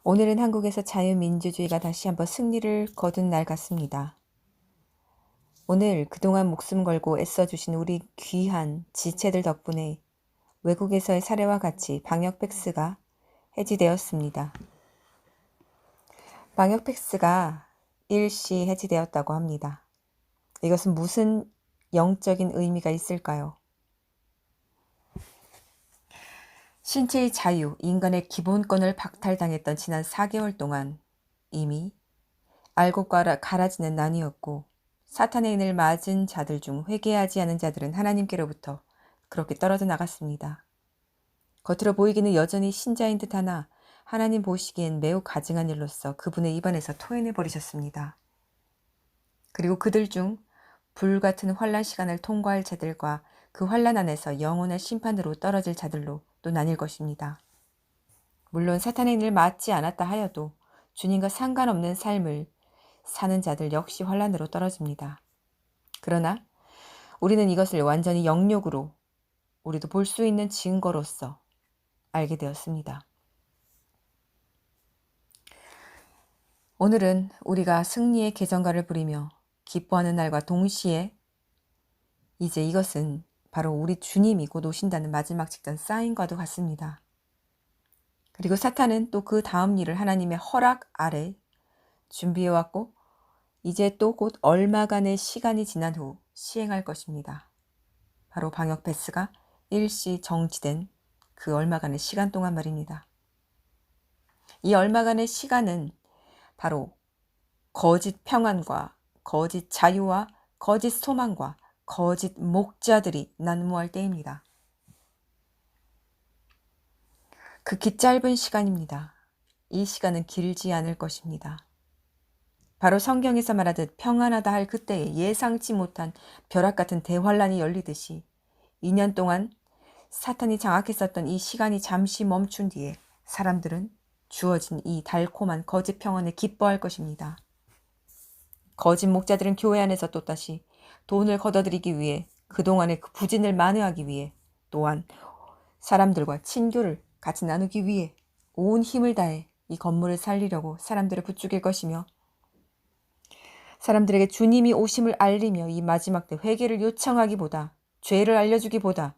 오늘은 한국에서 자유민주주의가 다시 한번 승리를 거둔 날 같습니다. 오늘 그동안 목숨 걸고 애써주신 우리 귀한 지체들 덕분에 외국에서의 사례와 같이 방역 팩스가 해지되었습니다. 방역 팩스가 일시 해지되었다고 합니다. 이것은 무슨 영적인 의미가 있을까요? 신체의 자유, 인간의 기본권을 박탈당했던 지난 4개월 동안 이미 알고 갈아지는 난이었고 사탄의 인을 맞은 자들 중 회개하지 않은 자들은 하나님께로부터 그렇게 떨어져 나갔습니다. 겉으로 보이기는 여전히 신자인 듯하나 하나님 보시기엔 매우 가증한 일로서 그분의 입안에서 토해내버리셨습니다. 그리고 그들 중 불같은 환란 시간을 통과할 자들과 그 환란 안에서 영원한 심판으로 떨어질 자들로 또 나뉠 것입니다. 물론 사탄의 인을 맞지 않았다 하여도 주님과 상관없는 삶을 사는 자들 역시 환란으로 떨어집니다. 그러나 우리는 이것을 완전히 영역으로 우리도 볼 수 있는 증거로서 알게 되었습니다. 오늘은 우리가 승리의 계전가를 부리며 기뻐하는 날과 동시에 이제 이것은 바로 우리 주님이 곧 오신다는 마지막 직전 사인과도 같습니다. 그리고 사탄은 또 그 다음 일을 하나님의 허락 아래 준비해왔고 이제 또 곧 얼마간의 시간이 지난 후 시행할 것입니다. 바로 방역 패스가 일시 정지된 그 얼마간의 시간 동안 말입니다. 이 얼마간의 시간은 바로 거짓 평안과 거짓 자유와 거짓 소망과 거짓 목자들이 난무할 때입니다. 극히 짧은 시간입니다. 이 시간은 길지 않을 것입니다. 바로 성경에서 말하듯 평안하다 할 그때에 예상치 못한 벼락 같은 대환란이 열리듯이 2년 동안 사탄이 장악했었던 이 시간이 잠시 멈춘 뒤에 사람들은 주어진 이 달콤한 거짓 평안을 기뻐할 것입니다. 거짓 목자들은 교회 안에서 또다시 돈을 걷어들이기 위해 그동안의 그 부진을 만회하기 위해 또한 사람들과 친교를 같이 나누기 위해 온 힘을 다해 이 건물을 살리려고 사람들을 부추길 것이며 사람들에게 주님이 오심을 알리며 이 마지막 때 회개를 요청하기보다 죄를 알려주기보다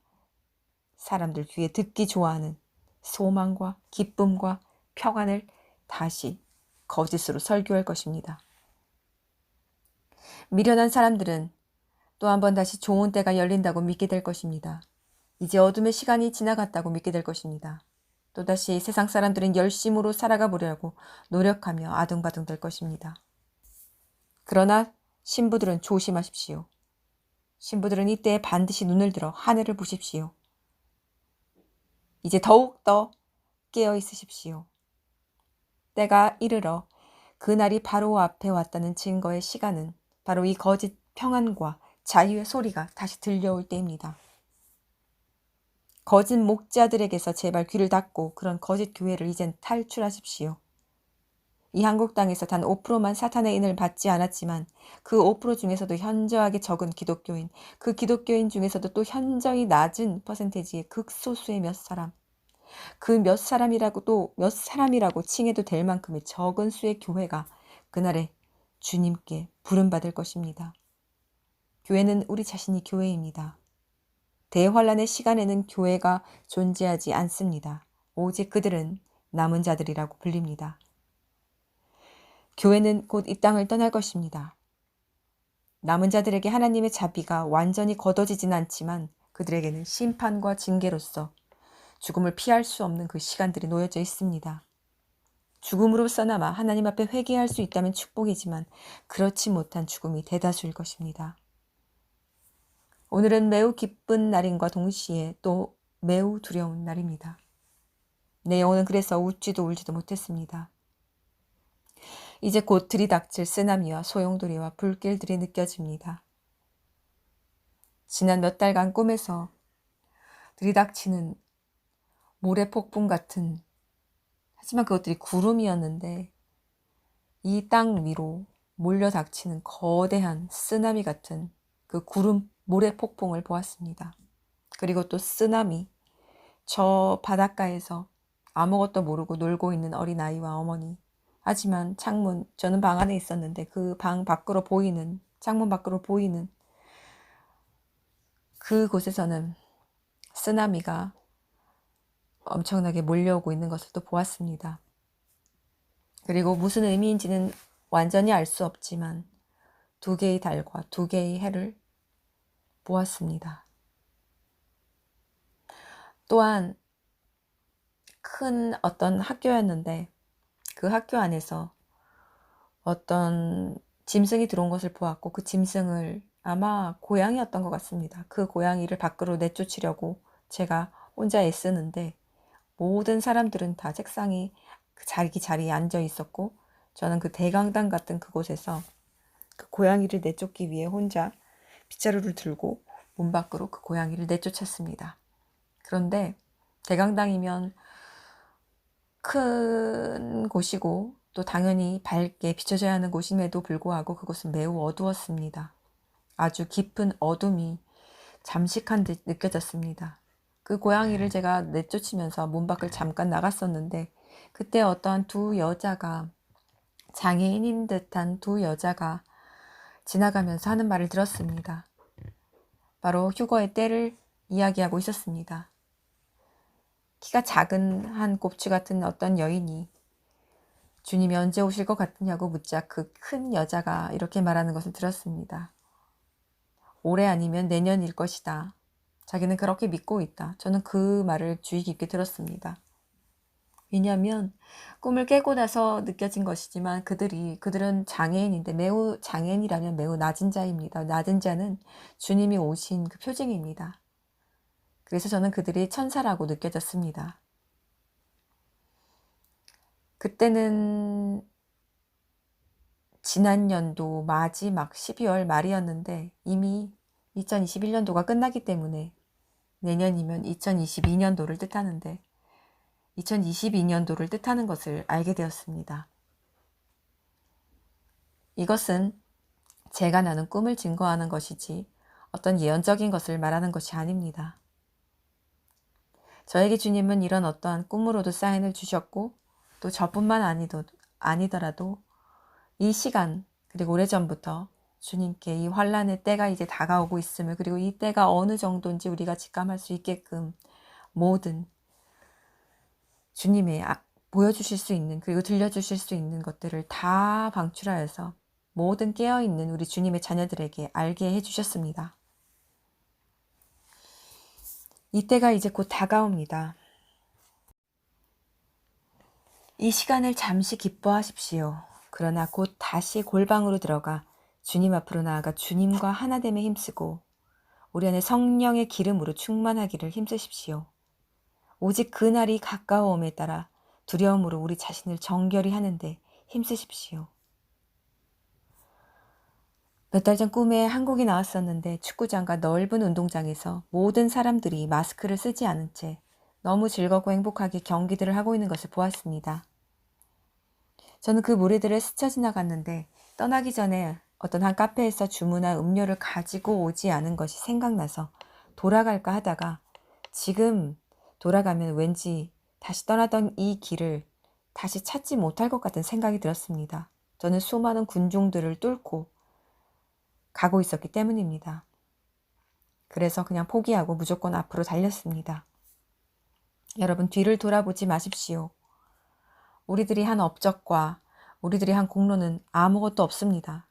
사람들 귀에 듣기 좋아하는 소망과 기쁨과 평안을 다시 거짓으로 설교할 것입니다. 미련한 사람들은 또 한 번 다시 좋은 때가 열린다고 믿게 될 것입니다. 이제 어둠의 시간이 지나갔다고 믿게 될 것입니다. 또다시 세상 사람들은 열심으로 살아가 보려고 노력하며 아둥바둥 될 것입니다. 그러나 신부들은 조심하십시오. 신부들은 이때에 반드시 눈을 들어 하늘을 보십시오. 이제 더욱더 깨어 있으십시오. 때가 이르러 그날이 바로 앞에 왔다는 증거의 시간은 바로 이 거짓 평안과 자유의 소리가 다시 들려올 때입니다. 거짓 목자들에게서 제발 귀를 닫고 그런 거짓 교회를 이젠 탈출하십시오. 이 한국 땅에서 단 5%만 사탄의 인을 받지 않았지만 그 5% 중에서도 현저하게 적은 기독교인, 그 기독교인 중에서도 또 현저히 낮은 퍼센테이지의 극소수의 몇 사람, 그 몇 사람이라고 칭해도 될 만큼의 적은 수의 교회가 그날에 주님께 부름받을 것입니다. 교회는 우리 자신이 교회입니다. 대환란의 시간에는 교회가 존재하지 않습니다. 오직 그들은 남은 자들이라고 불립니다. 교회는 곧 이 땅을 떠날 것입니다. 남은 자들에게 하나님의 자비가 완전히 걷어지진 않지만 그들에게는 심판과 징계로서 죽음을 피할 수 없는 그 시간들이 놓여져 있습니다. 죽음으로써나마 하나님 앞에 회개할 수 있다면 축복이지만 그렇지 못한 죽음이 대다수일 것입니다. 오늘은 매우 기쁜 날임과 동시에 또 매우 두려운 날입니다. 내 영혼은 그래서 웃지도 울지도 못했습니다. 이제 곧 들이닥칠 쓰나미와 소용돌이와 불길들이 느껴집니다. 지난 몇 달간 꿈에서 들이닥치는 모래폭풍 같은, 하지만 그것들이 구름이었는데 이 땅 위로 몰려닥치는 거대한 쓰나미 같은 그 구름 모래폭풍을 보았습니다. 그리고 또 쓰나미, 저 바닷가에서 아무것도 모르고 놀고 있는 어린아이와 어머니. 하지만 저는 방 안에 있었는데 그 방 밖으로 보이는, 창문 밖으로 보이는 그곳에서는 쓰나미가 엄청나게 몰려오고 있는 것을 또 보았습니다. 그리고 무슨 의미인지는 완전히 알 수 없지만 두 개의 달과 두 개의 해를 보았습니다. 또한 큰 어떤 학교였는데 그 학교 안에서 어떤 짐승이 들어온 것을 보았고 그 짐승을 아마 고양이였던 것 같습니다. 그 고양이를 밖으로 내쫓으려고 제가 혼자 애쓰는데 모든 사람들은 다 책상에 자기 자리에 앉아 있었고 저는 그 대강당 같은 그곳에서 그 고양이를 내쫓기 위해 혼자 빗자루를 들고 문 밖으로 그 고양이를 내쫓았습니다. 그런데 대강당이면 큰 곳이고 또 당연히 밝게 비춰져야 하는 곳임에도 불구하고 그곳은 매우 어두웠습니다. 아주 깊은 어둠이 잠식한 듯 느껴졌습니다. 그 고양이를 제가 내쫓으면서 문 밖을 잠깐 나갔었는데 그때 어떠한 두 여자가 장애인인 듯한 두 여자가 지나가면서 하는 말을 들었습니다. 바로 휴거의 때를 이야기하고 있었습니다. 키가 작은 한 곱추 같은 어떤 여인이 주님이 언제 오실 것 같으냐고 묻자 그 큰 여자가 이렇게 말하는 것을 들었습니다. 올해 아니면 내년일 것이다. 자기는 그렇게 믿고 있다. 저는 그 말을 주의 깊게 들었습니다. 왜냐하면 꿈을 깨고 나서 느껴진 것이지만 그들은 장애인인데 매우 장애인이라면 매우 낮은 자입니다. 낮은 자는 주님이 오신 그 표징입니다. 그래서 저는 그들이 천사라고 느껴졌습니다. 그때는 지난 연도 마지막 12월 말이었는데 이미 2021년도가 끝나기 때문에 내년이면 2022년도를 뜻하는데 2022년도를 뜻하는 것을 알게 되었습니다. 이것은 제가 나는 꿈을 증거하는 것이지 어떤 예언적인 것을 말하는 것이 아닙니다. 저에게 주님은 이런 어떠한 꿈으로도 사인을 주셨고 또 저뿐만 아니더라도 이 시간 그리고 오래전부터 주님께 이 환란의 때가 이제 다가오고 있음을 그리고 이 때가 어느 정도인지 우리가 직감할 수 있게끔 모든 주님의 보여주실 수 있는 그리고 들려주실 수 있는 것들을 다 방출하여서 모든 깨어있는 우리 주님의 자녀들에게 알게 해주셨습니다. 이때가 이제 곧 다가옵니다. 이 시간을 잠시 기뻐하십시오. 그러나 곧 다시 골방으로 들어가 주님 앞으로 나아가 주님과 하나됨에 힘쓰고 우리 안에 성령의 기름으로 충만하기를 힘쓰십시오. 오직 그날이 가까워옴에 따라 두려움으로 우리 자신을 정결히 하는데 힘쓰십시오. 몇 달 전 꿈에 한국이 나왔었는데 축구장과 넓은 운동장에서 모든 사람들이 마스크를 쓰지 않은 채 너무 즐겁고 행복하게 경기들을 하고 있는 것을 보았습니다. 저는 그 무리들을 스쳐 지나갔는데 떠나기 전에 어떤 한 카페에서 주문한 음료를 가지고 오지 않은 것이 생각나서 돌아갈까 하다가 지금 돌아가면 왠지 다시 떠나던 이 길을 다시 찾지 못할 것 같은 생각이 들었습니다. 저는 수많은 군중들을 뚫고 가고 있었기 때문입니다. 그래서 그냥 포기하고 무조건 앞으로 달렸습니다. 여러분 뒤를 돌아보지 마십시오. 우리들이 한 업적과 우리들이 한 공로는 아무것도 없습니다.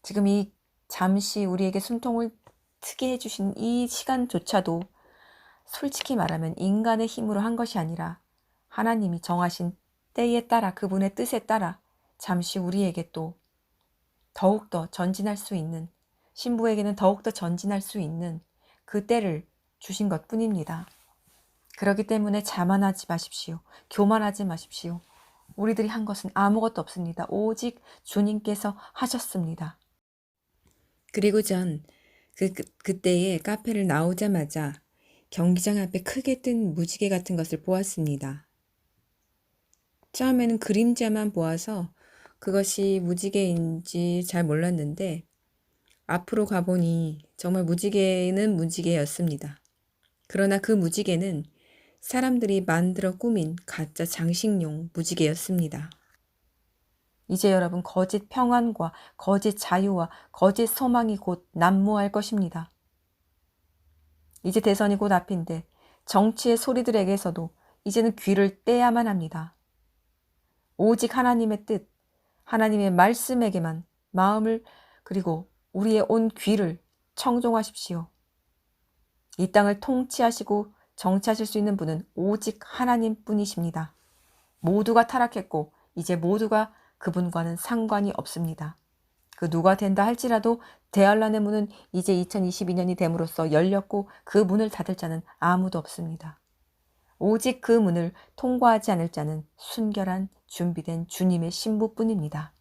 지금 이 잠시 우리에게 숨통을 트게 해주신 이 시간조차도 솔직히 말하면 인간의 힘으로 한 것이 아니라 하나님이 정하신 때에 따라 그분의 뜻에 따라 잠시 우리에게 또 더욱더 전진할 수 있는 신부에게는 더욱더 전진할 수 있는 그 때를 주신 것 뿐입니다. 그렇기 때문에 자만하지 마십시오. 교만하지 마십시오. 우리들이 한 것은 아무것도 없습니다. 오직 주님께서 하셨습니다. 그리고 전 그때에 카페를 나오자마자 경기장 앞에 크게 뜬 무지개 같은 것을 보았습니다. 처음에는 그림자만 보아서 그것이 무지개인지 잘 몰랐는데 앞으로 가보니 정말 무지개는 무지개였습니다. 그러나 그 무지개는 사람들이 만들어 꾸민 가짜 장식용 무지개였습니다. 이제 여러분, 거짓 평안과 거짓 자유와 거짓 소망이 곧 난무할 것입니다. 이제 대선이 곧 앞인데 정치의 소리들에게서도 이제는 귀를 떼야만 합니다. 오직 하나님의 뜻, 하나님의 말씀에게만 마음을 그리고 우리의 온 귀를 청종하십시오. 이 땅을 통치하시고 정치하실 수 있는 분은 오직 하나님뿐이십니다. 모두가 타락했고 이제 모두가 그분과는 상관이 없습니다. 그 누가 된다 할지라도 대환란의 문은 이제 2022년이 됨으로써 열렸고 그 문을 닫을 자는 아무도 없습니다. 오직 그 문을 통과하지 않을 자는 순결한 준비된 주님의 신부뿐입니다.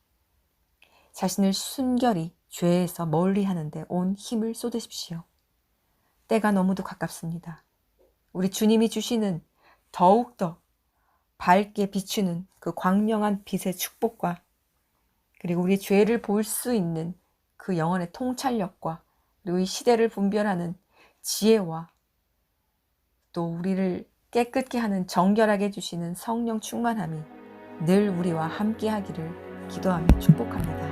자신을 순결히 죄에서 멀리 하는데 온 힘을 쏟으십시오. 때가 너무도 가깝습니다. 우리 주님이 주시는 더욱더 밝게 비추는 그 광명한 빛의 축복과 그리고 우리의 죄를 볼 수 있는 그 영혼의 통찰력과 그리고 이 시대를 분별하는 지혜와 또 우리를 깨끗게 하는 정결하게 해주시는 성령 충만함이 늘 우리와 함께 하기를 기도하며 축복합니다.